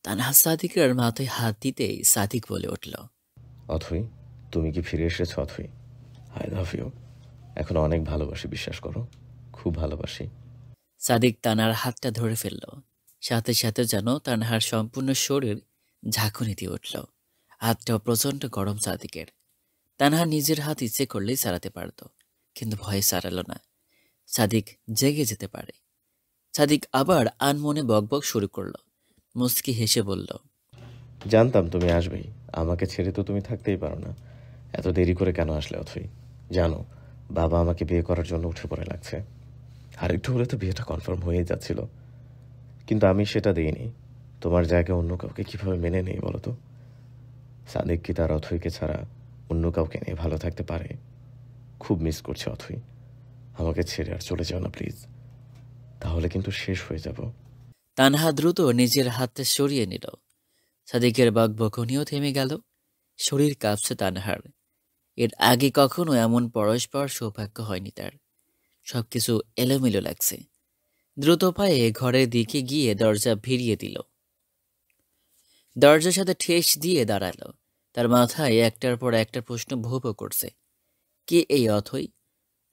তানহা সাদিকের মাথায় হাত দিতেই সাদিক বলে উঠল, অথই, তুমি কি ফিরে এসেছো? অথই, আই লাভ ইউ। এখন অনেক ভালোবাসি, বিশ্বাস করো, খুব ভালোবাসি। সাদিক তানহার হাতটা ধরে ফেলল। সাথে সাথে যেন তানহার সম্পূর্ণ শরীর ঝাঁকুনি দিয়ে উঠল। হাতটাও প্রচণ্ড গরম সাদিকের। তানহা নিজের হাত ইচ্ছে করলেই সারাতে পারত, কিন্তু ভয়ে সারালো না। সাদিক জেগে যেতে পারে। সাদিক আবার আনমনে বকবক শুরু করল। মুস্কি হেসে বলল, জানতাম তুমি আসবেই। আমাকে ছেড়ে তো তুমি থাকতেই পারো না। এত দেরি করে কেন আসলে অথই? জানো, বাবা আমাকে বিয়ে করার জন্য উঠে পড়ে লাগছে। আরেকটু হলে তো বিয়েটা কনফার্ম হয়ে যাচ্ছিল, কিন্তু আমি সেটা দিইনি। তোমার জায়গায় অন্য কাউকে কিভাবে মেনে নেই বলো তো? সাদিক কি তার অথইকে ছাড়া অন্য কাউকে নিয়ে ভালো থাকতে পারে? খুব মিস করছে অথই। আমাকে ছেড়ে আর চলে যাও না প্লিজ, তাহলে কিন্তু শেষ হয়ে যাব। তানহা দ্রুত নিজের হাতটা সরিয়ে নিল। সাদিকের বকবকনিও থেমে গেল। শরীর কাঁপছে তানহার। এর আগে কখনো এমন পরস্পর সৌভাগ্য হয়নি তার। সবকিছু এলোমেলো লাগছে। দ্রুত পায়ে ঘরের দিকে গিয়ে দরজা ভিড়িয়ে দিল। দরজার সাথে ঠেস দিয়ে দাঁড়ালো। তার মাথায় একটার পর একটা প্রশ্ন ভোঁ ভোঁ করছে। কে এই অথই?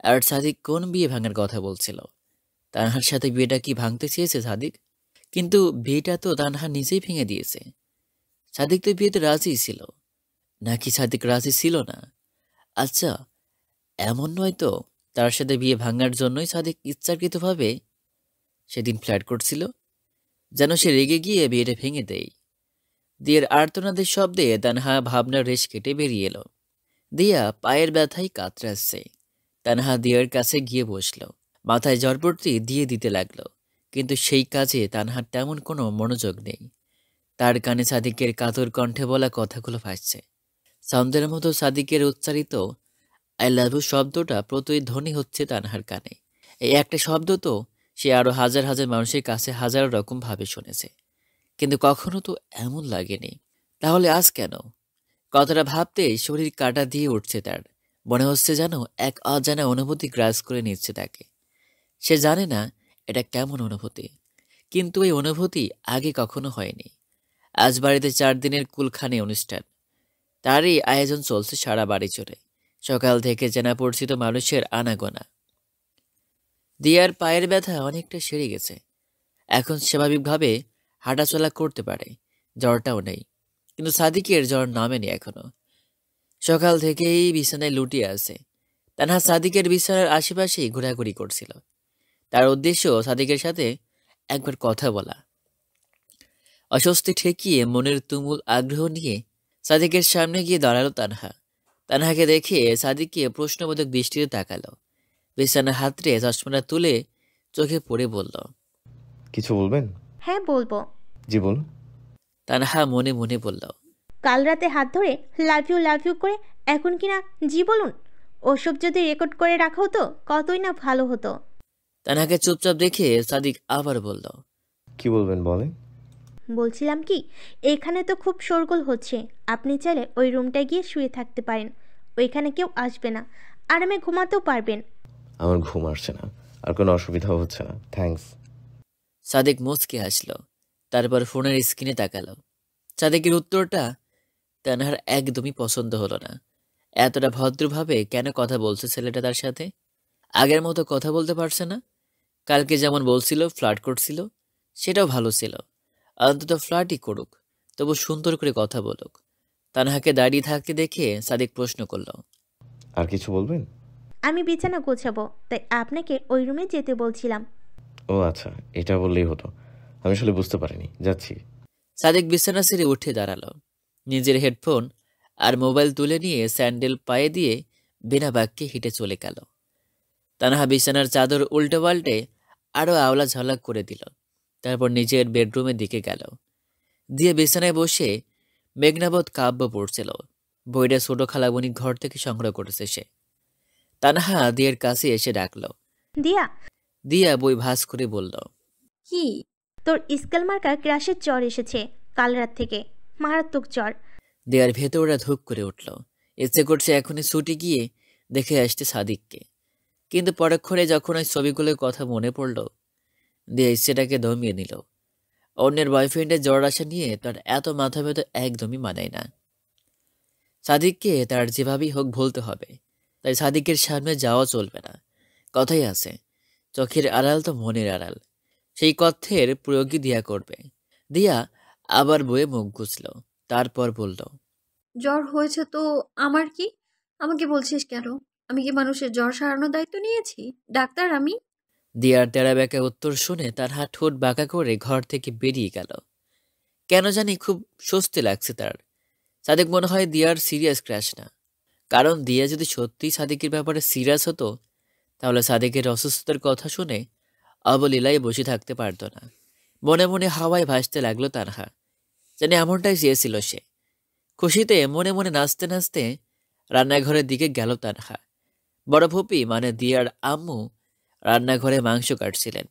আর সাদিক কোন বিয়ে ভাঙার কথা বলছিল? তানহার সাথে বিয়েটা কি ভাঙতে চেয়েছে সাদিক? কিন্তু বিয়েটা তো তানহা নিজেই ভেঙে দিয়েছে। সাদিক তো বিয়েতে রাজি ছিল, নাকি সাদিক রাজি ছিল না? আচ্ছা, এমন নয় তো তার সাথে বিয়ে ভাঙার জন্যই সাদিক ইচ্ছাকৃতভাবে সেদিন ফ্ল্যাট করছিল, যেন সে রেগে গিয়ে বিয়েটা ভেঙে দেয়। দিয়ার আর্তনাদের শব্দে তানহা ভাবনার রেশ কেটে বেরিয়ে এলো। দিয়া পায়ের ব্যথায় কাতরাচ্ছে। তানহা দিয়ার কাছে গিয়ে বসল। মাথায় জড়পড়তি দিয়ে দিতে লাগলো, কিন্তু সেই কাজে তানহার তেমন কোনো মনোযোগ নেই। তার কানে সাদিকের কাতর কণ্ঠে বলা কথাগুলো ভাসছে। সাউন্ডের মতো সাদিকের উচ্চারিত আই লাভ ইউ শব্দটা প্রতিধ্বনি হচ্ছে তানহার কানে। এই একটা শব্দ তো সে আরো হাজার হাজার মানুষের কাছে হাজার রকম ভাবে শুনেছে, কিন্তু কখনো তো এমন লাগেনি। তাহলে আজ কেন? কথাটা ভাবতে শরীর কাঁটা দিয়ে উঠছে তার। মনে হচ্ছে যেন এক অজানা অনুভূতি গ্রাস করে নিচ্ছে তাকে। সে জানে না এটা কেমন অনুভূতি, কিন্তু এই অনুভূতি আগে কখনো হয়নি। আজ বাড়িতে 4 দিনের কুলখানি অনুষ্ঠান। তারই আয়োজন চলছে সারা বাড়ি জুড়ে। সকাল থেকে চেনা পরিচিত মানুষের আনাগোনা। দিয়ার পায়ের ব্যথা অনেকটা সেরে গেছে। এখন স্বাভাবিকভাবে হাঁটাচলা করতে পারে। জ্বরটাও নেই, কিন্তু সাদিকের জ্বর নামেনি এখনো। সকাল থেকেই বিছানায় লুটিয়ে আছে। তানহা সাদিকের বিছানার আশেপাশেই ঘোরাঘুরি করছিল। তার উদ্দেশ্য সাদিকের সাথে একবার কথা বলা। অস্বস্তি ঠেকিয়ে মনের তুমুল আগ্রহ নিয়ে সাদিকের সামনে গিয়ে দাঁড়ালো তানহা। তানহাকে দেখে সাদিককে প্রশ্নবোধক দৃষ্টিতে তাকালো। বিছানা হাতড়ে চশমাটা তুলে চোখে পড়ে বলল, কিছু বলবেন? হ্যাঁ বলবো। জি বলুন। তানহা মনে মনে বলল, কাল রাতে হাত ধরে লাভ ইউ করে এখন কিনা জি বলুন। ওসব যদি রেকর্ড করে রাখা হতো কতই না ভালো হতো। তানহাকে চুপচাপ দেখে সাদিক আবার বলল, কি বলবেন বলেন। বলছিলাম কি, এখানে তো খুব শোরগোল হচ্ছে। আপনি চাইলে ওই রুমটায় গিয়ে শুয়ে থাকতে পারেন। ওইখানে কেউ আসবে না, আরামে ঘুমাতেও পারবেন। আমার ঘুম আসছে না, আর কোনো অসুবিধাও হচ্ছে না, থ্যাঙ্কস। সাদিক মুচকে হাসল। তারপর ফোনের স্ক্রিনে তাকালো। সাদিকের উত্তরটা তানহার একদমই পছন্দ হলো না। এতটা ভদ্রভাবে কেন কথা বলছে ছেলেটা তার সাথে? আগের মতো কথা বলতে পারছে না। কালকে যেমন বলছিল ফ্লার্ট করছিল, সেটাও ভালো ছিল। অন্তত ফ্লার্টই করুক, তবু সুন্দর করে কথা বলুক। তানহাকে দাঁড়িয়ে থাকতে দেখে সাদিক প্রশ্ন করল, আর কিছু বলবেন? আমি বিছানা গোছাবো, তাই আপনাকে ওই রুমে যেতে বলছিলাম। ও আচ্ছা, এটা বললেই হতো। আমি আসলে বুঝতে পারিনি, যাচ্ছি। সাদিক বিছানা ছেড়ে উঠে দাঁড়ালো। নিজের হেডফোন আর মোবাইল তুলে নিয়ে স্যান্ডেল পায়ে দিয়ে বিনা বাক্যে হেঁটে চলে গেল। তানহা বিছানার চাদর উল্টে পাল্টে আরো আওলা ঝালাক করে দিল। তারপর নিজের বেডরুমের দিকে গেল। দিয়ে বিছানায় বসে মেঘনাবত কাব্য পড়ছিল। বইটা ছোট খালাবনি ঘর থেকে সংগ্রহ করেছে সে। তানহা দিয়ের কাছে এসে ডাকলো। দিয়া, দিয়া বই ভাঁজ করে বলল, কি? তোর স্কেল মার্কা ক্রাশের জ্বর এসেছে কাল রাত থেকে, মারাত্মক জ্বর। দেয়ার ভেতরটা ধুপ করে উঠল। ইচ্ছে করছে এখনই ছুটি গিয়ে দেখে আসতে সাদিককে। কিন্তু পরক্ষণে যখন ওই ছবিগুলোর কথা মনে পড়ল, দিয়ে সেটাকে দমিয়ে নিল। অন্যের বয়ফ্রেন্ডের জ্বর আসা নিয়ে তার এত মাথা ব্যথা একদমই মানায় না। সাদিককে তার যেভাবেই হোক ভুলতে হবে, তাই সাদিকের সামনে যাওয়া চলবে না। কথাই আছে, চোখের আড়াল তো মনের আড়াল। সেই কথার প্রয়োগই দিয়া করবে। দিয়া আবার বয়ে মুখ গুছল, তারপর বলল, জ্বর হয়েছে তো আমার কি? আমাকে বলছিস কেন? আমি কি মানুষের জ্বর সারানোর দায়িত্ব নিয়েছি? ডাক্তার আমি? দিয়ার তেরা বেঁকা উত্তর শুনে তার হাত ঠোঁট বাঁকা করে ঘর থেকে বেরিয়ে গেল। কেন জানি খুব স্বস্তি লাগছে তার। সাদিক মনে হয় দিয়ার সিরিয়াস ক্র্যাশ না, কারণ দিয়া যদি সত্যিই সাদিকের ব্যাপারে সিরিয়াস হতো, তাহলে সাদিকের অসুস্থতার কথা শুনে অবলীলায় বসে থাকতে পারত না। মনে মনে হাওয়ায় ভাসতে লাগলো তানহা, যেন এমনটাই চেয়েছিল সে। খুশিতে মনে মনে নাচতে নাচতে রান্নাঘরের দিকে গেল তানহা। বড় ফুপি মানে দিয়ার আম্মু রান্নাঘরে মাংস কাটছিলেন।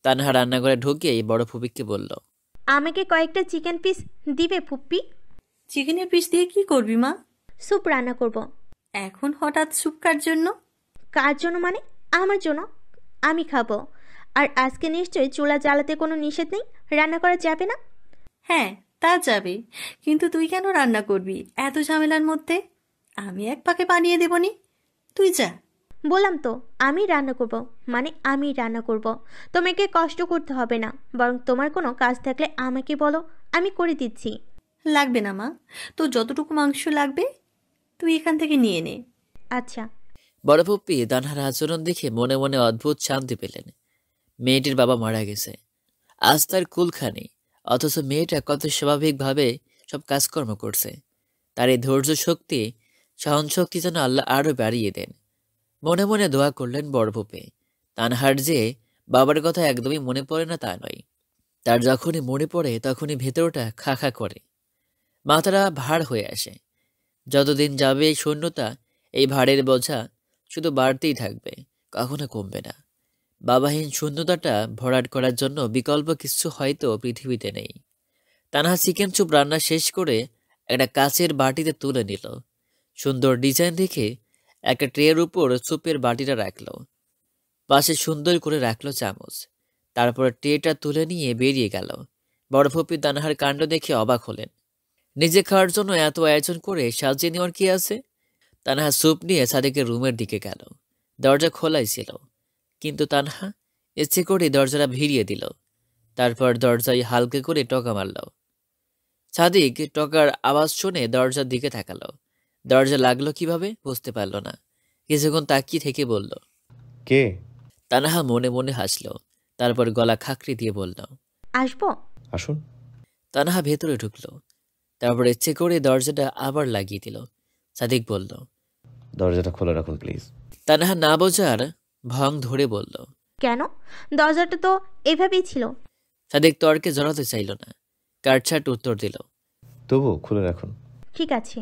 তানহা রান্নাঘরে ঢুকেই বড় ফুপিকে বলল, আমাকে কয়েকটা চিকেন পিস দিবে ফুপ্পি? চিকেনের পিস দিয়ে কি করবি মা? স্যুপ রান্না করব। এখন হঠাৎ স্যুপ কার জন্য? কার জন্য মানে? আমার জন্য। আমি খাবো। আর আজকে নিশ্চয়ই চুলা জ্বালাতে কোনো নিষেধ নেই, রান্না করা যাবে না? হ্যাঁ, তা যাবে, কিন্তু তুই কেন রান্না করবি এত ঝামেলার মধ্যে? আমি এক পাকে বানিয়ে দেবনি, তুই যা। বললাম তো আমি রান্না করব, মানে আমি রান্না করব। তোমাকে কষ্ট করতে হবে না, বরং তোমার কোনো কাজ থাকলে আমাকে বলো, আমি করে দিচ্ছি। লাগবে না মা, তোর যতটুকু মাংস লাগবে তুই এখান থেকে নিয়ে নে। আচ্ছা। বড় ফুপি তানহার আচরণ দেখে মনে মনে অদ্ভুত শান্তি পেলেন। মেয়েটির বাবা মারা গেছে, আজ তার কুলখানি, অথচ মেয়েটা কত স্বাভাবিকভাবে সব কাজকর্ম করছে। তার এই ধৈর্য শক্তি, সহন শক্তি যেন আল্লাহ আরো বাড়িয়ে দেন। মনে মনে দোয়া করলেন বড় ফুপি। তানহার যে বাবার কথা একদমই মনে পড়ে না তা নয়, তার যখনই মনে পড়ে তখনই ভেতরটা খা খা করে, মাথাটা ভার হয়ে আসে। যতদিন যাবে এই শূন্যতা, এই ভারের বোঝা শুধু বাড়তেই থাকবে, কখনো কমবে না। বাবাহীন শূন্যতাটা ভরাট করার জন্য বিকল্প কিছু হয়তো পৃথিবীতে নেই। তানহা চিকেন স্যুপ রান্না শেষ করে একটা কাচের বাটিতে তুলে নিল। সুন্দর ডিজাইন দেখে একটা ট্রের উপর স্যুপের বাটিটা রাখলো, পাশে সুন্দর করে রাখলো চামচ। তারপর ট্রেটা তুলে নিয়ে বেরিয়ে গেল। বড় ফুপি তানহার কাণ্ড দেখে অবাক হলেন। নিজে খাওয়ার জন্য এত আয়োজন করে সাজিয়ে নেওয়ার কি আছে? তানহা স্যুপ নিয়ে সাদিকের রুমের দিকে গেল। দরজা খোলাই ছিল, কিন্তু তানহা ইচ্ছে করে দরজাটা ভিড়িয়ে দিল। তারপর দরজায় হালকা করে টকা মারল। সাদিক টকার আওয়াজ শুনে দরজার দিকে তাকালো। দরজা লাগলো কিভাবে বুঝতে পারল না। কিছুক্ষণ তাকিয়ে থেকে বলল, কে? তানহা মনে মনে হাসল, তারপর গলা খাকড়ি দিয়ে বলল, আসবো? আসুন। তানহা ভেতরে ঢুকলো, তারপর ইচ্ছে করে দরজাটা আবার লাগিয়ে দিল। সাদিক বলল, দরজাটা খোলা রাখুন প্লিজ। তানহা না বোঝার ভং ধরে বলল। কেন? দরজাটা তো এভাবেই ছিল। সাদিক তর্কে জড়াতে চাইল না, কাটছাট উত্তর দিল, তবু খুলে রাখুন। ঠিক আছে।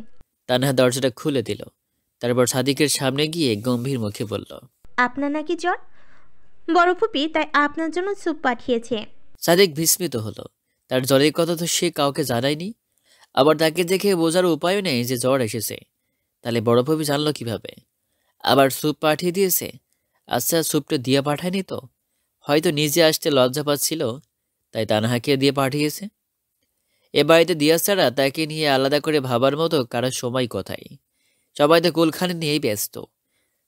তানহা দরজাটা খুলে দিল। তারপর সাদিকের সামনে গিয়ে গম্ভীর মুখে বলল, আপনার নাকি জ্বর? বড় ফুপি তাই আপনার জন্য স্যুপ পাঠিয়েছে। সাদিক বিস্মিত হলো। তার জ্বরের কথা তো সে কাউকে জানায়নি। আবার তাকে দেখে বোঝার উপায়ও নেই যে জ্বর এসেছে। তাহলে বড় ভাবি জানলো কিভাবে? আবার স্যুপ পাঠিয়ে দিয়েছে। আচ্ছা, স্যুপটা দিয়ে পাঠায়নি তো? হয়তো নিজে আসতে লজ্জা পাচ্ছিল, তাই তানহাকে দিয়ে পাঠিয়েছে। এ বাড়িতে দিয়া ছাড়া তাকে নিয়ে আলাদা করে ভাবার মতো কারো সময় কোথায়? সবাই তো কুলখানি নিয়েই ব্যস্ত।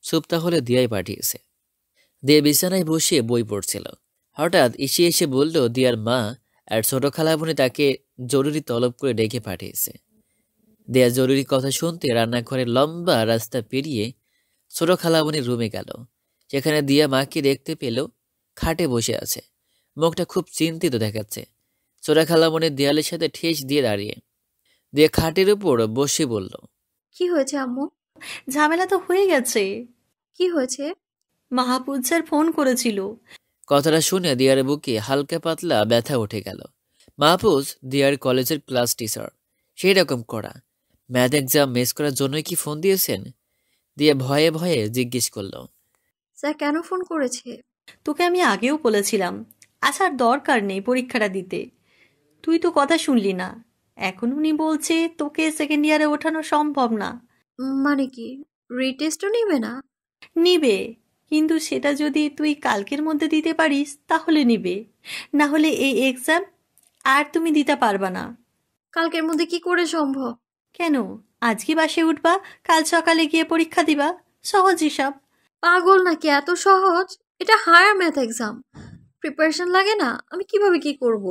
স্যুপ তাহলে দিয়াই পাঠিয়েছে। দিয়ে বিছানায় বসিয়ে বই পড়ছিল। হঠাৎ ইসি এসে বলল দিয়ার মা আর ছোট খালামণি তাকে জরুরি তলব করে ডেকে পাঠিয়েছে। দেয়া জরুরি কথা শুনতে রান্নাঘরের লম্বা রাস্তা পেরিয়ে ছোট খালামণির রুমে গেল। সেখানে দিয়া মাকে দেখতে পেল খাটে বসে আছে, মুখটা খুব চিন্তিত দেখাচ্ছে। ছোট খালামণির দেয়ালের সাথে ঠেস দিয়ে দাঁড়িয়ে দিয়ে খাটের উপর বসে বলল, কি হয়েছে আম্মু? ঝামেলা তো হয়ে গেছে। কি হয়েছে? মাহফুজ স্যার ফোন করেছিল। কথাটা শুনে দিয়ার বুকে হালকা পাতলা ব্যথা উঠে গেল। মাহফুজ দিয়ার কলেজের ক্লাস টিচার, সেই রকম করা। ম্যাথ এক্সাম মিস করার জন্যই কি ফোন দিয়েছেন? দিয়া ভয়ে ভয়ে জিজ্ঞেস করলো, স্যার কেন ফোন করেছে? তোকে আমি আগেও বলেছিলাম আসার দরকার নেই পরীক্ষাটা দিতে, তুই তো কথা শুনলি না। এখন উনি বলছে তোকে সেকেন্ড ইয়ারে ওঠানো সম্ভব না। মানে কি, রিটেস্টও নেবে না? নিবে, কিন্তু সেটা যদি তুই কালকের মধ্যে দিতে পারিস তাহলে নিবে, না হলে এই এক্সাম আর তুমি দিতে পারবা না। কালকের মধ্যে কি করে সম্ভব? কেন? আজকে বাসে উঠবা, কাল সকালে গিয়ে পরীক্ষা দিবা, সহজ হিসাব। পাগল নাকি? এত সহজ? এটা হায়ার ম্যাথ এক্সাম, প্রিপারেশন লাগে না? আমি কিভাবে কি করব?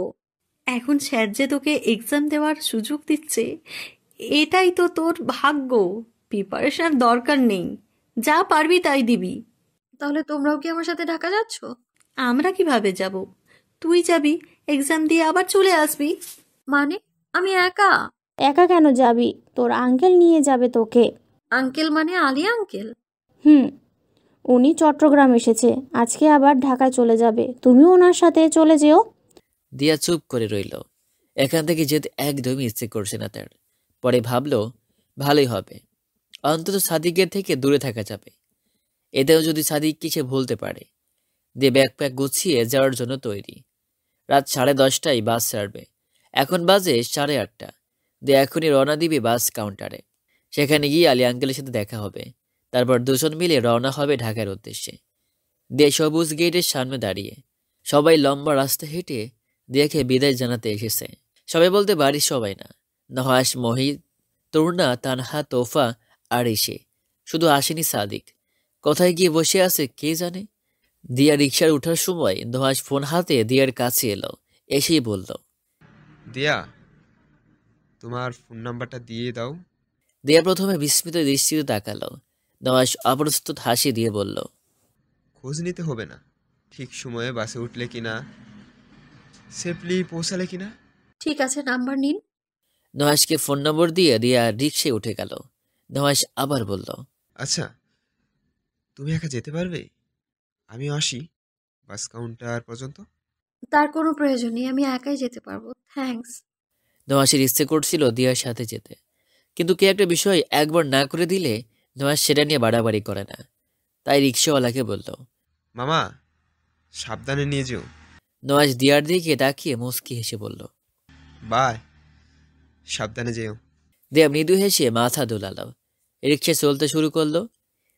এখন স্যার যে তোকে এক্সাম দেওয়ার সুযোগ দিচ্ছে, এটাই তো তোর ভাগ্য। প্রিপারেশন দরকার নেই, যা পারবি তাই দিবি। তাহলে তোমরাও কি আমার সাথে ঢাকা যাচ্ছ? আমরা কিভাবে যাব? তুই যাবি, এক্সাম দিয়ে আবার চলে আসবি। মানে আমি একা? একা কেন যাবি? তোর আঙ্কেল নিয়ে যাবে তোকে। আঙ্কেল মানে আলী আঙ্কেল? হুম, উনি চট্টগ্রাম এসেছে, আজকে আবার ঢাকায় চলে যাবে, তুমিও ওনার সাথে চলে যেও। দিয়া চুপ করে রইল। এখান থেকে যেতে একদমই ইচ্ছে করছে না তার। পরে ভাবলো ভালোই হবে, অন্তত সাদিকের থেকে দূরে থাকা যাবে। এতেও যদি সাদিককে সে ভুলতে পারে। দিয়ে ব্যাকপ্যাক গুছিয়ে যাওয়ার জন্য তৈরি। রাত 10:30টায় বাস ছাড়বে। এখন বাজে 8:30। দিয়ে এখনই রওনা দিবে বাস কাউন্টারে। সেখানে গিয়ে আলী আঙ্কেলের সাথে দেখা হবে। তারপর দুজন মিলে রওনা হবে ঢাকার উদ্দেশ্যে। দিয়ে সবুজ গেটের সামনে দাঁড়িয়ে সবাই লম্বা রাস্তা হেঁটে দিয়াকে বিদায় জানাতে এসেছে। সবাই বলতে বাড়ির সবাই না, নহাস, মহিত, তরুণা, তানহা, তোফা আর এসে। শুধু আসেনি সাদিক। কোথায় গিয়ে বসে আছে কে জানে। দিয়া রিকশার ওঠার সময় নহাস ফোন হাতে দিয়ার কাছে এলো। এসেই বলল, দিয়া, তোমার ফোন নাম্বারটা দিয়ে দাও। দিয়া প্রথমে বিস্মিত দৃষ্টিতে তাকালো। নহাস অপ্রস্তুত হাসি দিয়ে বলল, খোঁজ নিতে হবে না, ঠিক সময়ে বাসে উঠলে কিনা, সেফলি পৌঁছালে কিনা। ঠিক আছে, নাম্বার নিন। নহাসকে ফোন নম্বর দিয়ে দিয়া রিকশায় উঠে গেল। নহাস আবার বলল, আচ্ছা, তুমি একা যেতে পারবে? আমি আসি বাস কাউন্টার পর্যন্ত। তার কোনো প্রয়োজন নেই, আমি একাই যেতে পারবো, থ্যাঙ্কস। নহাসের ইচ্ছে করছিল দিয়ার সাথে যেতে, কিন্তু কে একটা বিষয় একবার না করে দিলে নহাস সেটা নিয়ে বাড়াবাড়ি করে না। তাই রিক্সাওয়ালাকে বলল। মামা, সাবধানে নিয়ে যেও। নহাস দিয়ার দিকে তাকিয়ে মুচকি হেসে বলল, বাই, সাবধানে যেও। দিয়া মৃদু হেসে মাথা দোলালো। রিক্সা চলতে শুরু করলো।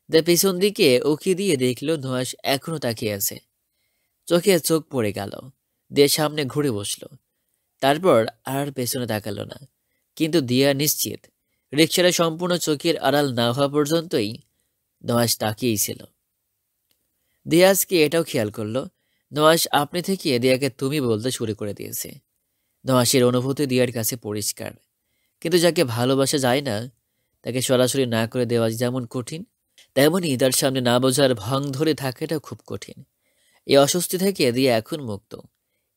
দেয়া পিছন দিকে উকি দিয়ে দেখলো নহাস এখনো তাকিয়ে আছে। চোখে চোখ পড়ে গেল। দিয়ে সামনে ঘুরে বসলো। তারপর আর পেছনে তাকালো না। কিন্তু দিয়া নিশ্চিত রিক্সাটা সম্পূর্ণ চোখের আড়াল না হওয়া পর্যন্তই নহাস তাকিয়েই ছিল। দিয়া আজকে এটাও খেয়াল করলো নহাস আপনি থেকে দিয়াকে তুমি বলতে শুরু করে দিয়েছে। নহাসের অনুভূতি দিয়ার কাছে পরিষ্কার, কিন্তু যাকে ভালোবাসা যায় না তাকে সরাসরি না করে দেওয়া যেমন কঠিন, তেমনই তার সামনে না বোঝার ভং ধরে থাকাটাও খুব কঠিন। এই অস্বস্তি থেকে দিয়া এখন মুক্ত,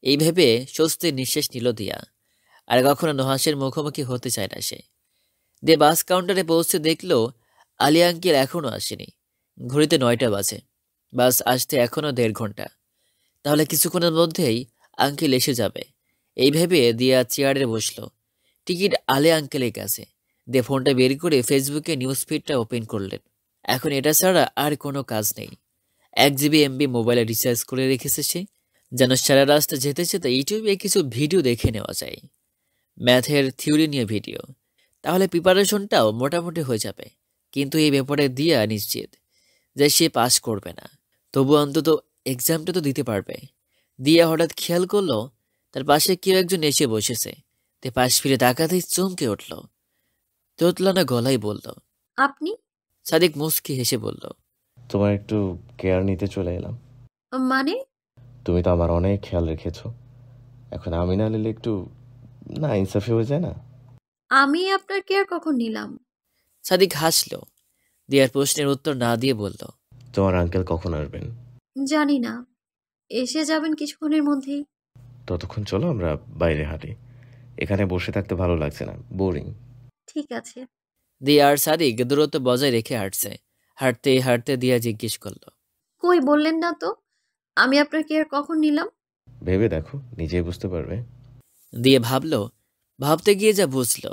এই ভেবে স্বস্তির নিঃশ্বাস নিল দিয়া। আর কখনো নহাসের মুখোমুখি হতে চায় না সে। দিয়ে বাস কাউন্টারে পৌঁছে দেখলো আলী আঙ্কেল এখনো আসেনি। ঘড়িতে 9টা বাজে। বাস আসতে এখনো 1.5 ঘন্টা। তাহলে কিছুক্ষণের মধ্যেই আঙ্কেল এসে যাবে। এই ভেবে দিয়া চেয়ারে বসলো। টিকিট আলী আঙ্কেলের কাছে। দিয়ে ফোনটা বের করে ফেসবুকে নিউজ ফিডটা ওপেন করলেন। এখন এটা ছাড়া আর কোনো কাজ নেই। 1 GB MB মোবাইলে রিচার্জ করে রেখেছে সে, যেন সারা রাস্তা যেতে যেতে ইউটিউবে কিছু ভিডিও দেখে নেওয়া যায়, ম্যাথের থিওরি নিয়ে ভিডিও। তাহলে প্রিপারেশনটাও মোটামুটি হয়ে যাবে। কিন্তু এই ব্যাপারে দিয়া নিশ্চিত যে সে পাস করবে না। তবু অন্তত এক্সামটা তো দিতে পারবে। দিয়া হঠাৎ খেয়াল করলো তার পাশে কেউ একজন এসে বসেছে। তে পাশ ফিরে তাকাতেই চমকে উঠল। তোতলানা গলায় বলল, আপনি? সাদিক মুচকি হেসে বলল, তোমার একটু কেয়ার নিতে চলে এলাম। মানে? তুমি তো আমার অনেক খেয়াল রেখেছো, এখন আমি না নিলে একটু না ইনসাফি হয়ে যায় না? আমি আপনার কেয়ার কখন নিলাম? সাদিক হাসল। দিয়ার প্রশ্নের উত্তর না দিয়ে বলল, তোমার আঙ্কেল কখন আসবেন? জানি না, এসে যাবেন কিছুক্ষণের মধ্যেই। ততক্ষণ চলো আমরা বাইরে হাঁটি, এখানে বসে থাকতে ভালো লাগছে না, বোরিং। ঠিক আছে। দিয়া আর সাদিক দূরত্ব বজায় রেখে হাঁটছে। হাঁটতে হাঁটতে দিয়া জিজ্ঞেস করলো, কই বললেন না তো আমি আপনার কেয়ার কখন নিলাম? ভেবে দেখো, নিজেই বুঝতে পারবে। দিয়ে ভাবলো। ভাবতে গিয়ে যা বুঝলো,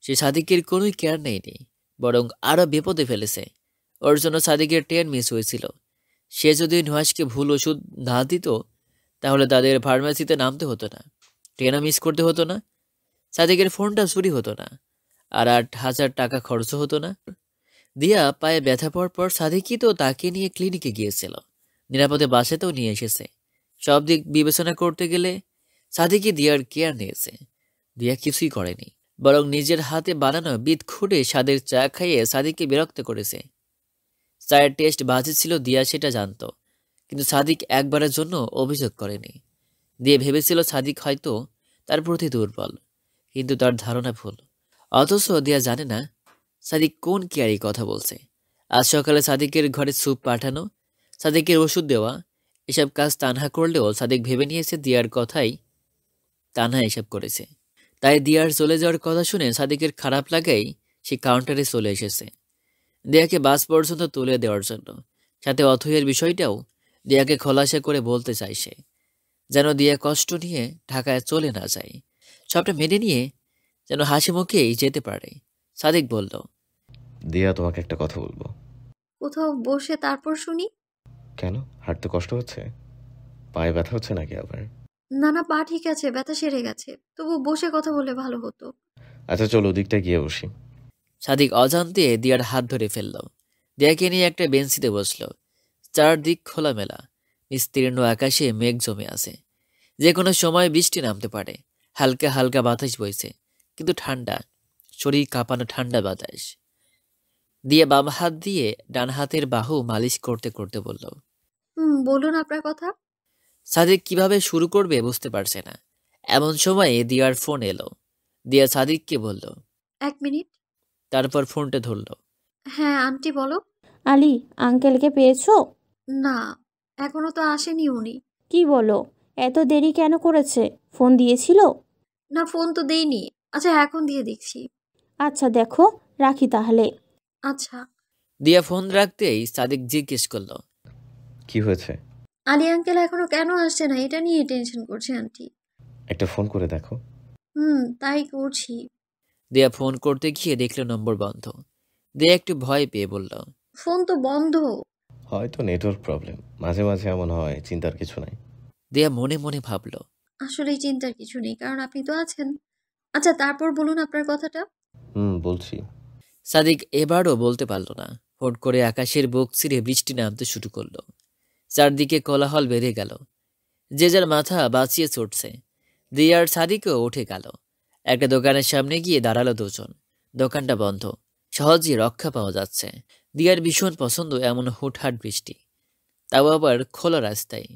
সে সাদিকের কোনোই কেয়ার নেয়নি, বরং আরো বিপদে ফেলেছে। ওর জন্য সাদিকের ট্রেন মিস হয়েছিল। সে যদি নুহাসকে ভুল ওষুধ না দিত তাহলে তাদের ফার্মেসিতে নামতে হতো না, ট্রেনও মিস করতে হতো না, সাদিকের ফোনটা চুরি হতো না, আর 8,000 টাকা খরচ হতো না। দিয়া পায়ে ব্যথা পাওয়ার পর সাদিকই তো তাকে নিয়ে ক্লিনিকে গিয়েছিল, নিরাপদে বাসাতেও নিয়ে এসেছে। সব দিক বিবেচনা করতে গেলে সাদিকই দিয়ার কেয়ার নিয়েছে। দিয়া কিছুই করেনি, বরং নিজের হাতে বানানো বিট খুঁড়ে স্বাদের চা খাইয়ে সাদিককে বিরক্ত করেছে। চায়ের টেস্ট বাজে ছিল দিয়া সেটা জানতো, কিন্তু সাদিক একবারের জন্য অভিযোগ করেনি। দিয়ে ভেবেছিল সাদিক হয়তো তার প্রতি দুর্বল, কিন্তু তার ধারণা ভুল। অথচ দিয়া জানে না সাদিক কোন কেয়ারি কথা বলছে। আজ সকালে সাদিকের ঘরে স্যুপ পাঠানো, সাদিকের ওষুধ দেওয়া, এসব কাজ তানহা করলেও সাদিক ভেবে নিয়েছে দিয়ার কথাই তানহা এসব করেছে। তাই দিয়ার চলে যাওয়ার কথা শুনে সাদিকের খারাপ লাগাই সে কাউন্টারে চলে এসেছে দিয়াকে বাস পর্যন্ত তুলে দেওয়ার জন্য। সাথে অথয়ের বিষয়টাও দিয়াকে খোলাসা করে বলতে চাইছে, যেন দিয়া কষ্ট নিয়ে ঢাকায় চলে না যায়, সবটা মেনে নিয়ে যেন হাসি মুখেই যেতে পারে। সাদিক বলল, দিয়া, তোমাকে একটা কথা বলবো। কোথাও বসে তারপর শুনি। কেন, হাঁটতে কষ্ট হচ্ছে? পায়ে ব্যথা হচ্ছে নাকি আবার? না না, পা ঠিক আছে, ব্যথা সেরে গেছে। তবু বসে কথা বলে ভালো হতো। আচ্ছা চলো ওদিকটা গিয়ে বসি। সাদিক অজান্তে দিয়ার হাত ধরে ফেলল। দিয়াকে নিয়ে একটা বেঞ্চিতে বসল। চারদিক খোলামেলা, বিস্তীর্ণ আকাশে মেঘ জমে আছে, যে কোনো সময় বৃষ্টি নামতে পারে। হালকা হালকা বাতাস বইছে, কিন্তু ঠান্ডা, শরীর কাঁপানো ঠান্ডা বাতাস। দিয়া বাম হাত দিয়ে ডান হাতের বাহু মালিশ করতে করতে বলল। বলুন আপনার কথা। সাদিক কিভাবে শুরু করবে বুঝতে পারছে না। এমন সময়ে দিয়ার ফোন এলো। দিয়া সাদিককে বলল, 1 মিনিট। তারপর ফোনটা ধরল। হ্যাঁ আন্টি বলো। আলি, আঙ্কেলকে পেয়েছো? না, এখনো তো আসেনি উনি। কি বলো, এত দেরি কেন করেছে? ফোন দিয়েছিল? না, ফোন তো দেইনি। আচ্ছা এখন দিয়ে দেখছি। আচ্ছা দেখো, রাখি তাহলে। আচ্ছা। দিয়া ফোন রাখতেই সাদিক জিজ্ঞেস করল, কি হয়েছে? আলী আঙ্কেল এখনো কেন আসছে না, এটা নিয়ে টেনশন করছে আন্টি। একটা ফোন করে দেখো। তাই করছি। দিয়া ফোন করতে গিয়ে দেখল নম্বর বন্ধ। দিয়া একটু ভয় পেয়ে বলল, ফোন তো বন্ধ। হয়তো নেটওয়ার্ক প্রবলেম, মাঝে মাঝে এমন হয়, চিন্তার কিছু নাই। দিয়া মনে মনে ভাবল, আসলেই চিন্তার কিছু নেই, কারণ আপনি তো আছেন। আচ্ছা তারপর বলুন আপনার কথাটা। বলছি। সাদিক এবারও বলতে পারল না। হুট করে আকাশের বুক ছিঁড়ে বৃষ্টি নামতে শুরু করলো। চারদিকে কোলাহল বেড়ে গেল, যে যার মাথা বাঁচিয়ে ছুটছে। দিয়ার সাদিকও উঠে গেল। একটা দোকানের সামনে গিয়ে দাঁড়ালো দুজন। দোকানটা বন্ধ, সহজেই রক্ষা পাওয়া যাচ্ছে। দিয়ার ভীষণ পছন্দ এমন হুটহাট বৃষ্টি, তাও আবার খোলা রাস্তায়।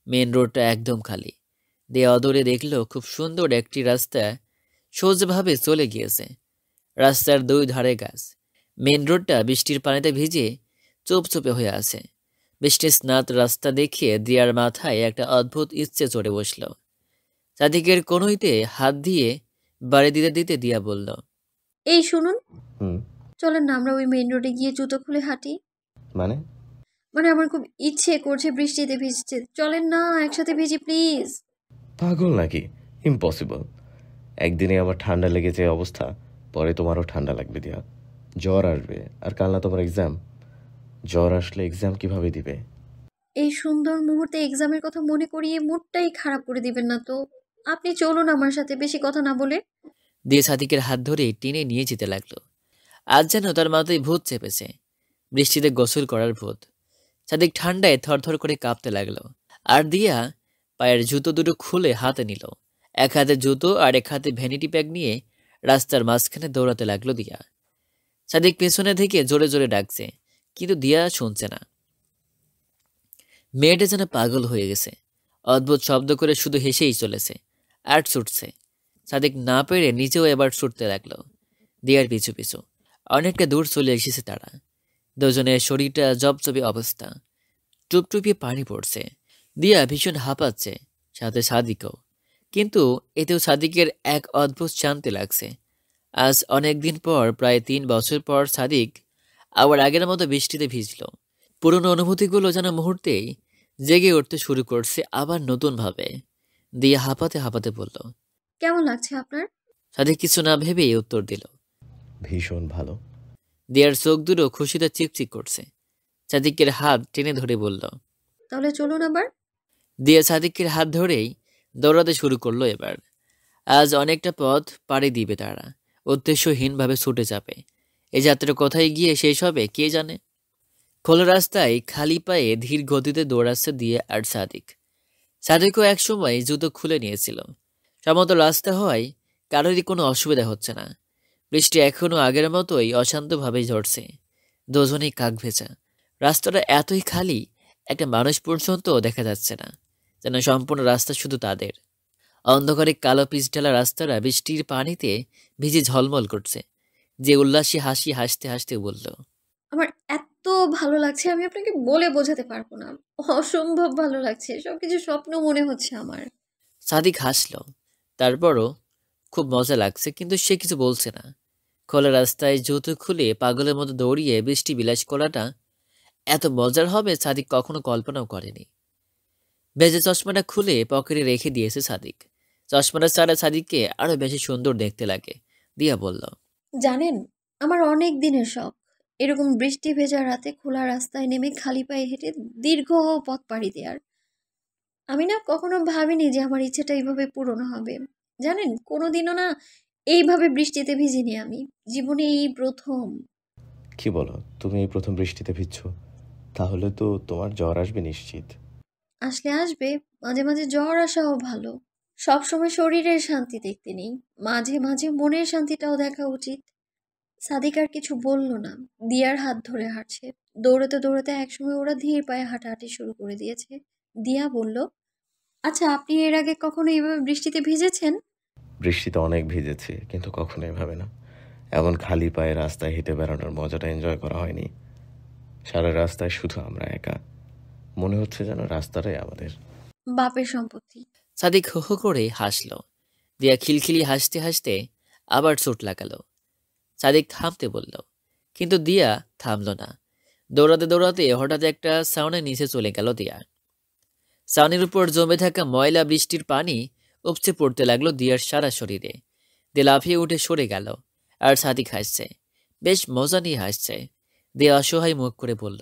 মেন রোডটা একদম খালি। দিয়া অদূরে দেখলো খুব সুন্দর একটি রাস্তা সোজাভাবে চলে গিয়েছে। রাস্তার দুই ধারে গাছ। মেন রোডটা বৃষ্টির পানিতে ভিজে চুপচুপে হয়ে আছে। বৃষ্টির স্নাত রাস্তা দেখিয়ে দিয়ার মাথায় একটা অদ্ভুত ইচ্ছে চড়ে বসল। সাদিকের কনুইতে হাত দিয়ে বাড়ি দিতে দিতে দিয়া বলল, এই শুনুন, হুম। চলেন না আমরা ওই মেইন রোডে গিয়ে জুতো খুলে হাঁটি। মানে? মানে আমার খুব ইচ্ছে করছে বৃষ্টিতে ভিজতে। চলেন না, একসাথে ভিজি প্লিজ। পাগল নাকি? ইম্পসিবল। একদিনে আমার ঠান্ডা লেগেছে অবস্থা, পরে তোমারও ঠান্ডা লাগবে দিয়া। জ্বর আসবে, আর কাল না তোমার এক্সাম। জ্বর আসলে এক্সাম কিভাবে দিবে? এই সুন্দর মুহূর্তে এক্সামের কথা মনে করিয়ে মুডটাই খারাপ করে দিবেন না তো। আপনি চলুন আমার সাথে, বেশি কথা না বলে। দিয়ে সাদিকের হাত ধরে টেনে নিয়ে যেতে লাগলো। আজ যেন তার মাথায় ভূত চেপেছে, বৃষ্টিতে গোসল করার ভূত। সাদিক ঠান্ডায় থরথর করে কাঁপতে লাগলো। আর দিয়া পায়ের জুতো দুটো খুলে হাতে নিল। এক হাতে জুতো আর এক হাতে ভ্যানিটি ব্যাগ নিয়ে রাস্তার মাঝখানে দৌড়াতে লাগলো দিয়া। সাদিক পেছনে থেকে জোরে জোরে ডাকছে, কিন্তু দিয়া শুনছে না। মেয়েটা যেন পাগল হয়ে গেছে, অদ্ভুত শব্দ করে শুধু হেসেই চলেছে আর ছুটছে। সাদিক না পেরে নিজেও এবার ছুটতে লাগলো দিয়ার পিছু পিছু। অনেকটা দূর চলে এসেছে তারা। দুজনের শরীরটা জবজবে অবস্থা, টুপটুপিয়ে পানি পড়ছে। দিয়া ভীষণ হাঁপাচ্ছে, সাথে সাদিকও। কিন্তু এতেও সাদিকের এক অদ্ভুত শান্তি লাগছে। আজ অনেকদিন পর, প্রায় 3 বছর পর সাদিক আবার আগের মতো বৃষ্টিতে ভিজল। পুরনো অনুভূতিগুলো যেন মুহূর্তেই জেগে উঠতে শুরু করছে আবার নতুনভাবে। দিয়া হাঁপাতে হাঁপাতে বলল, কেমন লাগছে আপনার? সাদিক কিছু না ভেবেই উত্তর দিল, ভীষণ ভালো। দিয়ার চোখ দুটো খুশিতে চিকচিক করছে। সাদিকের হাত টেনে ধরে বলল, তাহলে চলুন আবার। দিয়া সাদিকের হাত ধরেই দৌড়াতে শুরু করলো এবার। আজ অনেকটা পথ পাড়ি দিবে তারা, উদ্দেশ্যহীনভাবে ছুটে যাবে। এই যাত্রা কোথায় গিয়ে শেষ হবে কে জানে। খোলা রাস্তায় খালি পায়ে ধীর গতিতে দৌড়াচ্ছে দিয়ে আর সাদিক। সাদিকও একসময় জুতো খুলে নিয়েছিল। সমতল রাস্তা হওয়ায় কারোরই কোনো অসুবিধা হচ্ছে না। বৃষ্টি এখনো আগের মতোই অশান্তভাবে ঝরছে। দুজনেই কাক ভেজা। রাস্তাটা এতই খালি, একটা মানুষ পর্যন্ত দেখা যাচ্ছে না, যেন সম্পূর্ণ রাস্তা শুধু তাদের। অন্ধকারে কালো পিচঢালা রাস্তাটা বৃষ্টির পানিতে ভিজে ঝলমল করছে। যে উল্লাসী হাসি হাসতে হাসতে বলল, আমার এত ভালো লাগছে, আমি আপনাকে বলে বোঝাতে পারবো না। অসম্ভব ভালো লাগছে, সবকিছু স্বপ্ন মনে হচ্ছে আমার। সাদিক হাসল। তারপরও খুব মজা লাগছে, কিন্তু সে কিছু বলছে না। খোলা রাস্তায় জুতো খুলে পাগলের মতো দৌড়িয়ে বৃষ্টি বিলাস করাটা এত মজার হবে সাদিক কখনো কল্পনাও করেনি। ভেজা চশমাটা খুলে পকেটে রেখে দিয়েছে সাদিক। চশমাটা ছাড়া সাদিককে আরো বেশি সুন্দর দেখতে লাগে। দিয়া বলল, জানেন, আমার অনেক দিনের শখ এরকম বৃষ্টি ভেজা রাতে খোলা রাস্তায় নেমে খালি পায়ে হেঁটে দীর্ঘ পথ পাড়ি দেওয়ার। আমি না কখনো ভাবিনি যে আমার ইচ্ছেটা এইভাবে পূরণ হবে। জানেন, কোনোদিনও না এইভাবে বৃষ্টিতে ভিজিনি আমি, জীবনে এই প্রথম। কি বলো, তুমি এই প্রথম বৃষ্টিতে ভিজছো? তাহলে তো তোমার জ্বর আসবে নিশ্চিত। আসলে আসবে, মাঝে মাঝে জ্বর আসাও ভালো। সবসময় শরীরের শান্তি দেখতে নেই, মাঝে মাঝে মনের শান্তিটাও দেখা উচিত। সাদিক আর কিছু বলল না, দিয়ার হাত ধরে হাঁটছে। দৌড়াতে দৌড়াতে একসময় ওরা ধীর পায়ে হাঁটাহাঁটি শুরু করে দিয়েছে। দিয়া বলল, আচ্ছা, আপনি এর আগে কখনো এইভাবে বৃষ্টিতে ভিজেছেন? বৃষ্টিতে অনেক ভিজেছি, কিন্তু কখনো এভাবে না। এমন খালি পায়ে রাস্তায় হেঁটে বেড়ানোর মজাটা এনজয় করা হয়নি। সারা রাস্তায় শুধু আমরা একা, মনে হচ্ছে যেন রাস্তাটাই আমাদের। বাপের সম্পত্তি। সাদিক হো হো করে হাসল। দিয়া খিলখিলি হাসতে হাসতে আবার চোট লাগালো। সাদিক থামতে বলল, কিন্তু দিয়া থামল না। দৌড়াতে দৌড়াতে হঠাৎ একটা ছাউনির নিচে চলে গেল দিয়া। ছাউনির উপর জমে থাকা ময়লা বৃষ্টির পানি উপচে পড়তে লাগলো দিয়ার সারা শরীরে। দিয়ে লাফিয়ে উঠে সরে গেল। আর সাদিক হাসছে, বেশ মজা নিয়ে হাসছে। দিয়া অসহায় মুখ করে বলল,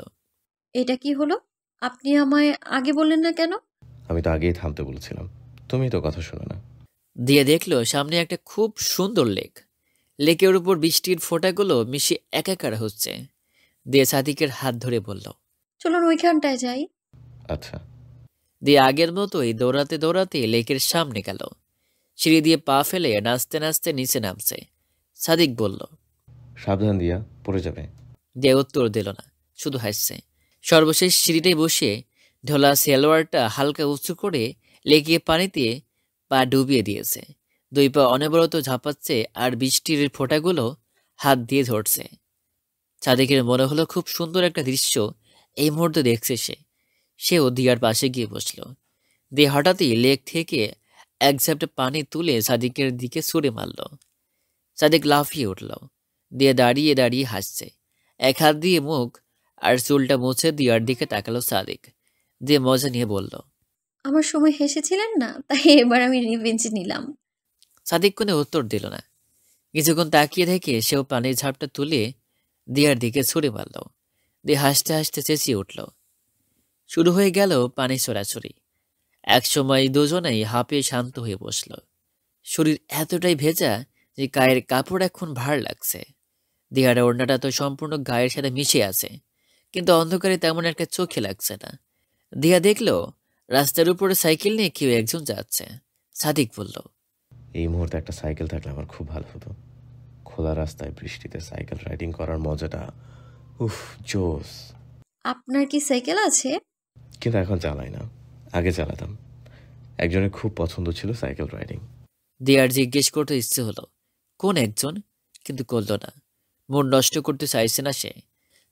এটা কি হলো? আপনি আমায় আগে বললেন না কেন? আমি তো আগেই থামতে বলেছিলাম, তুমি তো কথা শোনো না। দিয়ে দেখলো সামনে একটা খুব সুন্দর লেক। লেকের উপর বৃষ্টির ফোঁটাগুলো মিশে একাকার হচ্ছে। দিয়ে সাদিকের হাত ধরে বলল, চলুন ওইখানটায় যাই। আচ্ছা। দিয়ে আগের মতোই দৌড়াতে দৌড়াতে লেকের সামনে গেল। সিঁড়ি দিয়ে পা ফেলে নাচতে নাচতে নিচে নামছে। সাদিক বলল, সাবধান দিয়া, পড়ে যাবে। দিয়ে উত্তর দিল না, শুধু হাসছে। সর্বশেষ সিঁড়িটায় বসে ঢোলা সেলোয়ারটা হালকা উঁচু করে লেকে পানিতে পা ডুবিয়ে দিয়েছে। দুই পা অনবরত ঝাঁপাচ্ছে আর বৃষ্টির ফোঁটাগুলো হাত দিয়ে ধরছে। সাদিকের মনে হলো খুব সুন্দর একটা দৃশ্য এই মুহূর্তে দেখছে সে। সেও দিয়ার পাশে গিয়ে বসল। দিয়ে হঠাৎই লেক থেকে এক ঝাপটা পানি তুলে সাদিকের দিকে ছুঁড়ে মারল। সাদিক লাফিয়ে উঠল। দিয়ে দাঁড়িয়ে দাঁড়িয়ে হাসছে। এক হাত দিয়ে মুখ আর চুলটা মুছে দিয়ার দিকে তাকালো সাদিক। দিয়ে মজা নিয়ে বলল, আমার সময় হেসেছিলেন না, তাই এবার আমি রিভেঞ্জ নিলাম। সাদিক কোনো উত্তর দিল না। কিছুক্ষণ তাকিয়ে থেকে সেও পানির ঝাপটা তুলে দিয়ার দিকে ছুঁড়ে মারল। দিয়ে হাসতে হাসতে চেঁচিয়ে উঠল। শুরু হয়ে গেল পানি ছোড়াছুড়ি। একসময় দুজনেই হাঁপিয়ে শান্ত হয়ে বসল। শরীর এতটাই ভেজা যে গায়ের কাপড় এখন ভার লাগছে। দিয়ার ওড়নাটা তো সম্পূর্ণ গায়ের সাথে মিশে আছে, কিন্তু অন্ধকারে তেমন একটা চোখে লাগছে না। দিয়া দেখলো রাস্তার উপরে সাইকেল নিয়ে কেউ একজন যাচ্ছে। সাদিক বলল, এই মুহূর্তে একটা সাইকেল থাকলে আমার খুব ভালো হতো। খোলা রাস্তায় বৃষ্টিতে সাইকেল রাইডিং করার মজাটা, উফ, জোস। আপনার কি সাইকেল আছে? কিন্তু এখন চালাই না, আগে চালাতাম। একজনের খুব পছন্দ ছিল সাইকেল রাইডিং। দিয়ার জিজ্ঞেস করতে ইচ্ছে হলো কোন একজন, কিন্তু করল না। মন নষ্ট করতে চাইছে না সে।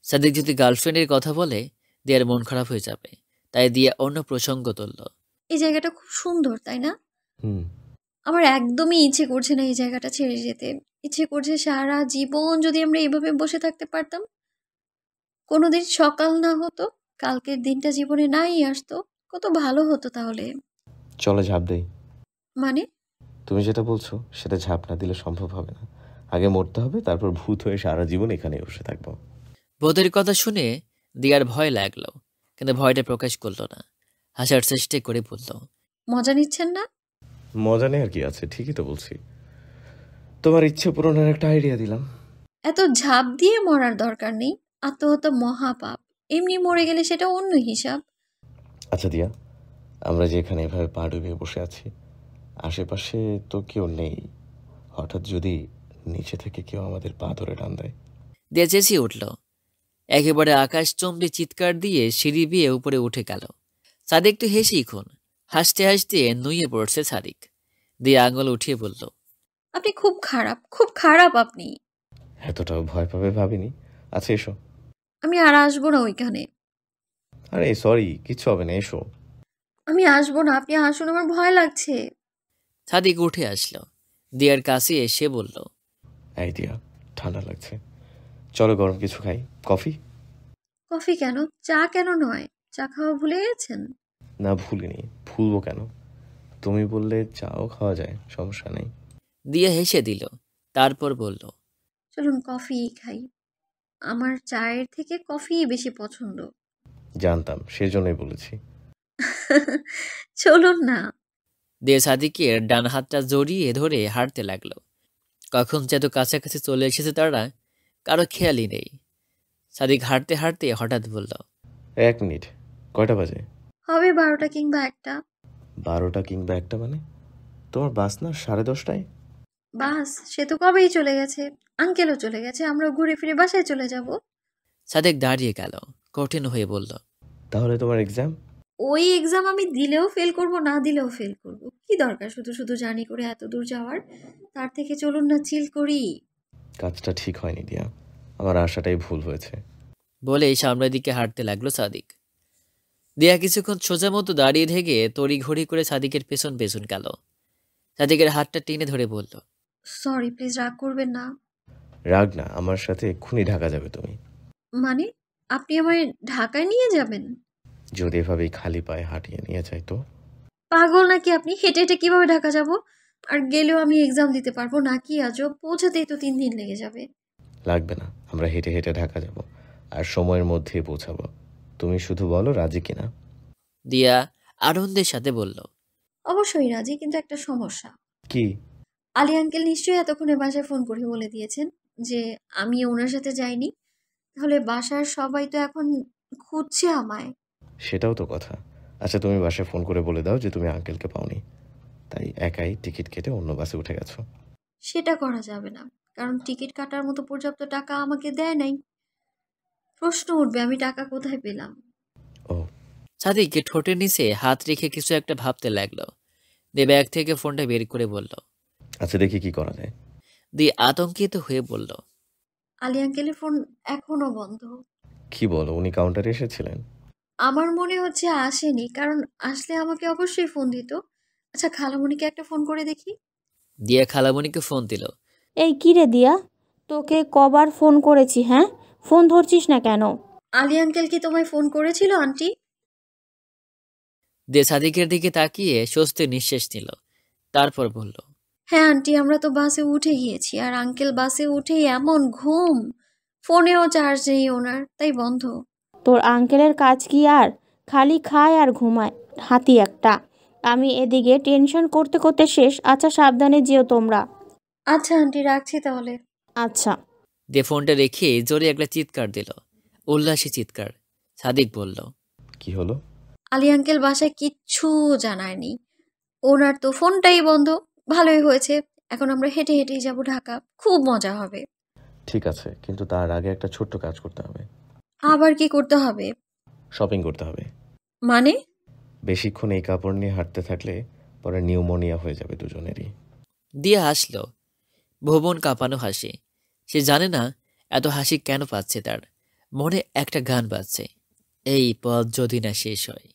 সাদিক যদি গার্লফ্রেন্ডের কথা বলে দিয়ার মন খারাপ হয়ে যাবে, তাই দিয়া অন্য প্রসঙ্গ তুলল। এই জায়গাটা খুব সুন্দর, তাই না? হুম। আমার একদমই ইচ্ছে করছে না এই জায়গাটা ছেড়ে যেতে। ইচ্ছে করছে সারা জীবন যদি আমরা এভাবে বসে থাকতে পারতাম। কোনোদিন সকাল না হতো, কালকের দিনটা জীবনে নাই আসতো, কত ভালো হতো তাহলে। চলে ঝাঁপ দেই। মানে? তুমি যেটা বলছো সেটা ঝাঁপ না দিলে সম্ভব হবে না। আগে মরতে হবে, তারপর ভূত হয়ে সারা জীবন এখানে বসে থাকবো। বোধের কথা শুনে দিয়ার ভয় লাগলো, কিন্তু ভয়টা প্রকাশ করল না। হাসার চেষ্টা করে বলল, মজা নিচ্ছেন না? মজা নেই আর কি আছে, ঠিকই তো বলছি। তোমার ইচ্ছে পূরণের একটা আইডিয়া দিলাম। এত ঝাঁপ দিয়ে মরার দরকার নেই। আত্মহত্যা মহাপাপ। এমনি মরে গেলে সেটা অন্য হিসাব। আচ্ছা দিয়া, আমরা যে এখানে এভাবে পা ডুবিয়ে বসে আছি, আশেপাশে তো কেউ নেই। হঠাৎ যদি নিচে থেকে কেউ আমাদের পা ধরে টান দেয়? দিয়া চেঁচিয়ে উঠল। একেবারে আকাশ চমড়ে চিৎকার দিয়ে সিঁড়ি বেয়ে উপরে উঠে গেল। সাদিক তো হেসেই খুন। হাসতে হাসতে নুয়ে পড়ছে সাদিক। দিয়ে আঙুল উঠিয়ে বলল, আপনি খুব খারাপ, খুব খারাপ আপনি। এতটাও ভয় পাবে ভাবিনি। আচ্ছা এসো। আমি আর আসবো না ওইখানে। আরে সরি, কিচ্ছু হবে না, এসো। আমি আসবো না, আপনি আসুন, আমার ভয় লাগছে। সাদিক উঠে আসলো। দিয়ার কাছে এসে বলল, এই দিয়া, ঠান্ডা লাগছে, চলো গরম কিছু খাই। কফি? কফি কেন? চা কেন নয়? চা খাওয়া ভুলে গেছেন? না ভুলিনি, ভুলবো কেন? তুমি বললে চাও খাওয়া যায়, সমস্যা নেই। দিয়া হেসে দিল। তারপর বলল, চলুন কফি খাই। আমার চায়ের থেকে কফিই বেশি পছন্দ। জানতাম, সেজন্যই বলেছি। চলুন না। দিয়ে সাদিকের ডান হাতটা জড়িয়ে ধরে হাঁটতে লাগলো। কখন যে এত কাছাকাছি চলে এসেছে তারা কারো খেয়ালই নেই। সাদিক হাঁটতে হাঁটতে হঠাৎ বলল, 1 মিনিট, কয়টা বাজে? হবে 12টা কিংবা 1টা। 12টা কিংবা 1টা মানে? তোমার বাস না 10:30টায়? বাস সে তো কবেই চলে গেছে। আঙ্কেলও চলে গেছে, আমরা ঘুরে ফিরে বাসায় চলে যাব। সাদিক দাঁড়িয়ে গেল, কঠিন হয়ে বলল, তাহলে তোমার এক্সাম? ওই এক্সাম আমি দিলেও ফেল করব, না দিলেও ফেল করব। কি দরকার শুধু শুধু জার্নি করে এত দূর যাওয়ার? তার থেকে চলুন না চিল করি। কাজটা ঠিক হয়নি দিয়া, আমার আশাটাই ভুল হয়েছে। বলেই সামনের দিকে হাঁটতে লাগলো সাদিক। দিয়া কিছুক্ষণ সোজা মতো দাঁড়িয়ে থেকে তড়িঘড়ি করে সাদিকের পেছন পেছন গেল। সাদিকের হাতটা টেনে ধরে বলল, সরি, প্লিজ রাগ করবেন না। রাগ না, আমার সাথে এক্ষুনি ঢাকা যাবে তুমি। মানে আপনি আমায় ঢাকায় নিয়ে যাবেন? যদি এভাবেই খালি পায়ে হাঁটিয়ে নিয়ে যাই তো? পাগল নাকি আপনি? হেঁটে হেঁটে কিভাবে ঢাকা যাব? আর গেলেও আমি এক্সাম দিতে পারবো না কি আজব? পৌঁছাতেই তো 3 দিন লেগে যাবে। লাগবে না, আমরা হেঁটে হেঁটে ঢাকা যাব, আর সময়ের মধ্যেই পৌঁছাবো। তুমি শুধু বলো রাজি কিনা। দিয়া আনন্দের সাথে বলল, অবশ্যই রাজি, কিন্তু একটা সমস্যা। কি? আলী আঙ্কেল নিশ্চয়ই এতক্ষণে বাসায় ফোন করে বলে দিয়েছেন যে আমি ওনার সাথে যাইনি। তাহলে বাসার সবাই তো এখন খুঁজছে আমায়। সেটাও তো কথা। আচ্ছা তুমি বাসায় ফোন করে বলে দাও যে তুমি আঙ্কেলকে পাওনি, তাই একাই টিকিট কেটে অন্য বাসে উঠে গেছো। সেটা করা যাবে না, কারণ টিকিট কাটার মতো পর্যাপ্ত টাকা আমাকে দেয় নাই। প্রশ্ন উঠবে আমি টাকা কোথায় পেলাম। ও, সাদিক ঠোঁটের নিচে হাত রেখে কিছু একটা ভাবতে লাগলো। দিয়ে ব্যাগ থেকে ফোনটা বের করে বলল। আচ্ছা দেখি কি করা যায়। দিয়ে আতঙ্কিত হয়ে বলল, আলী আঙ্কেলের ফোন এখনো বন্ধ। কি বলো, উনি কাউন্টারে এসেছিলেন? আমার মনে হচ্ছে আসেনি, কারণ আসলে আমাকে অবশ্যই ফোন দিত। আচ্ছা খালামণিকে একটা ফোন করে দেখি। দিয়া খালামণিকে ফোন দিল। এই কি রে দিয়া, তোকে কবার ফোন করেছি, হ্যাঁ? ফোন ধরছিস না কেন? আলী আঙ্কেল কি তোমায় ফোন করেছিল আন্টি? দিয়ে সাদিকের দিকে তাকিয়ে স্বস্তির নিঃশ্বাস নিল। তারপর বলল, হ্যাঁ আন্টি, আমরা তো বাসে উঠে গিয়েছি, আর আঙ্কেল বাসে উঠেই এমন ঘুম, ফোনেও চার্জ নেই ওনার, তাই বন্ধ। তোর আঙ্কেলের কাজ কি আর? খালি খায় আর ঘুমায়, হাতি একটা। আমি এদিকে টেনশন করতে করতে শেষ। আচ্ছা সাবধানে যেও তোমরা। আচ্ছা আন্টি, রাখছি তাহলে। আচ্ছা। দিয়ে ফোনটা রেখে জোরে একটা চিৎকার দিল, উল্লাসী চিৎকার। সাদিক বলল, কি হলো? আলী আঙ্কেল বাসায় কিচ্ছু জানায়নি, ওনার তো ফোনটাই বন্ধ। ভালোই হয়েছে, এখন আমরা হেঁটে হেঁটেই যাব ঢাকা, খুব মজা হবে। ঠিক আছে, কিন্তু তার আগে একটা ছোট্ট কাজ করতে হবে। আবার কি করতে হবে? শপিং করতে হবে। মানে? বেশিক্ষণ এই কাপড় নিয়ে হাঁটতে থাকলে পরে নিউমোনিয়া হয়ে যাবে দুজনেরই। দিয়ে হাসলো, ভুবন কাঁপানো হাসি। সে জানে না এত হাসি কেন পাচ্ছে তার। মনে একটা গান বাজছে, এই পথ যদি না শেষ হয়।